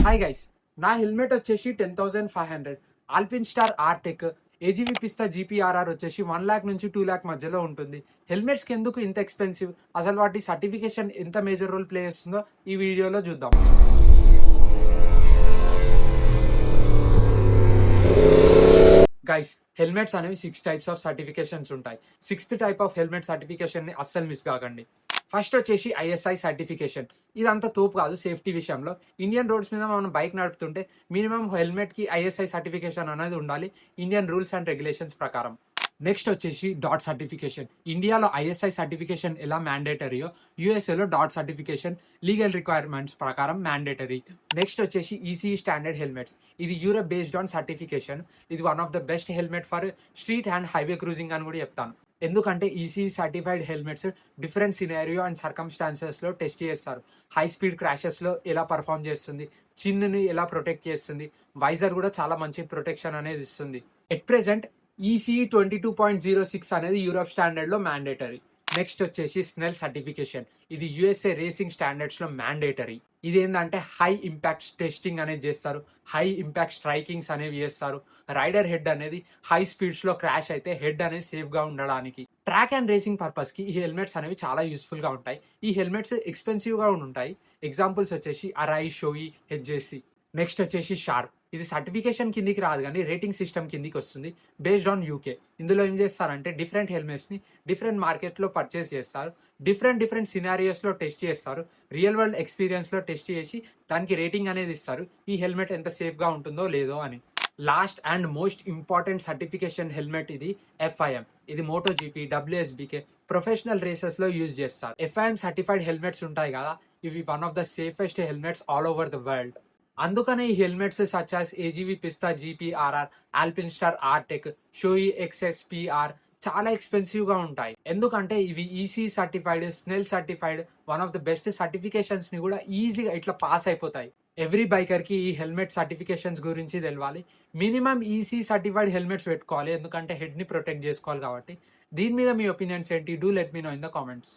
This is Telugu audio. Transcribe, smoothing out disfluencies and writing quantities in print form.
హాయ్ గైస్, నా హెల్మెట్ వచ్చేసి 10,500 ఆల్పిన్ స్టార్ ఆర్టెక్ ఏజీవీ పిస్తా జీపీఆర్ఆర్ వచ్చేసి 1 lakh నుంచి 2 lakh మధ్యలో ఉంటుంది. హెల్మెట్స్కి ఎందుకు ఇంత ఎక్స్పెన్సివ్, అసలు వాటి సర్టిఫికేషన్ ఎంత మేజర్ రోల్ ప్లే చేస్తుందో ఈ వీడియోలో చూద్దాం. గైస్, హెల్మెట్స్ అనేవి 6 types ఆఫ్ సర్టిఫికేషన్స్ ఉంటాయి. 6th type of helmet certification ని అస్సలు మిస్ కాకండి. ఫస్ట్ వచ్చేసి ఐఎస్ఐ సర్టిఫికేషన్. ఇదంతా తోపు కాదు సేఫ్టీ విషయంలో. ఇండియన్ రోడ్స్ మీద మనం బైక్ నడుపుతుంటే మినిమం హెల్మెట్ కి ఐఎస్ఐ సర్టిఫికేషన్ అనేది ఉండాలి ఇండియన్ రూల్స్ అండ్ రెగ్యులేషన్స్ ప్రకారం. నెక్స్ట్ వచ్చేసి డాట్ సర్టిఫికేషన్. ఇండియాలో ఐఎస్ఐ సర్టిఫికేషన్ ఎలా మ్యాండేటరీయో యూఎస్ఏలో డాట్ సర్టిఫికేషన్ లీగల్ రిక్వైర్మెంట్స్ ప్రకారం మ్యాండేటరీ. నెక్స్ట్ వచ్చేసి ఈసీఈ స్టాండర్డ్ హెల్మెట్స్. ఇది యూరప్ బేస్డ్ ఆన్ సర్టిఫికేషన్. ఇది one of the best helmet for street and highway cruising అని కూడా చెప్తాను. ఎందుకంటే ECE certified helmets different scenario and సర్కమ్స్టాన్సెస్లో టెస్ట్ చేస్తారు. హై స్పీడ్ క్రాషెస్లో ఎలా పర్ఫామ్ చేస్తుంది, చిన్నుని ఎలా ప్రొటెక్ట్ చేస్తుంది, వైజర్ కూడా చాలా మంచి ప్రొటెక్షన్ అనేది ఇస్తుంది. ఎట్ ప్రెసెంట్ ఈసీఈ 22.06 అనేది యూరోప్ స్టాండర్డ్ లో మ్యాండేటరీ. నెక్స్ట్ వచ్చేసి స్నెల్ సర్టిఫికేషన్. ఇది యుఎస్ఏ రేసింగ్ స్టాండర్డ్స్ లో మ్యాండేటరీ. ఇది ఏంటంటే హై ఇంపాక్ట్ టెస్టింగ్ అనేది చేస్తారు, హై ఇంపాక్ట్ స్ట్రైకింగ్స్ అనేవి చేస్తారు. రైడర్ హెడ్ అనేది హై స్పీడ్స్ లో క్రాష్ అయితే హెడ్ అనేది సేఫ్ గా ఉండడానికి. ట్రాక్ అండ్ రేసింగ్ పర్పస్ కి ఈ హెల్మెట్స్ అనేవి చాలా యూస్ఫుల్ గా ఉంటాయి. ఈ హెల్మెట్స్ ఎక్స్పెన్సివ్ గా ఉంటాయి. ఎగ్జాంపుల్స్ వచ్చేసి అరై, షోయి, హెచ్జేసి. నెక్స్ట్ వచ్చేసి షార్ప్. ఇది సర్టిఫికేషన్ కిందికి రాదు కానీ రేటింగ్ సిస్టమ్ కిందికి వస్తుంది బేస్డ్ ఆన్ యూకే. ఇందులో ఏం చేస్తారంటే డిఫరెంట్ హెల్మెట్స్ని డిఫరెంట్ మార్కెట్లో పర్చేస్ చేస్తారు, డిఫరెంట్ సినారియోస్లో టెస్ట్ చేస్తారు, రియల్ వరల్డ్ ఎక్స్పీరియన్స్లో టెస్ట్ చేసి దానికి రేటింగ్ అనేది ఇస్తారు, ఈ హెల్మెట్ ఎంత సేఫ్గా ఉంటుందో లేదో అని. Last and most important certification helmet ఇది ఎఫ్ఐఎం. ఇది మోటో జీపీ, డబ్ల్యూఎస్బీకే ప్రొఫెషనల్ రేసెస్లో యూజ్ చేస్తారు. ఎఫ్ఐఎం సర్టిఫైడ్ హెల్మెట్స్ ఉంటాయి కదా, ఇవి one of the safest helmets all over the world. అందుకనే ఈ హెల్మెట్స్ సచ్ యాజ్ ఏజీవీ పిస్తా జీపీఆర్ఆర్, ఆల్పిన్ స్టార్ ఆర్టెక్, షోయి ఎక్స్ఎస్పిఆర్ చాలా ఎక్స్పెన్సివ్ గా ఉంటాయి. ఎందుకంటే ఇవి EC certified, Snell certified, one of the best certifications ని కూడా ఈజీగా ఇట్లా పాస్ అయిపోతాయి. ఎవ్రీ బైకర్ కి ఈ హెల్మెట్ సర్టిఫికేషన్స్ గురించి తెలవాలి. మినిమం ఈసీ సర్టిఫైడ్ హెల్మెట్స్ పెట్టుకోవాలి, ఎందుకంటే హెడ్ ని ప్రొటెక్ట్ చేసుకోవాలి కాబట్టి. దీని మీద మీ ఒపీనియన్స్ ఏంటి? Do let me know in the comments.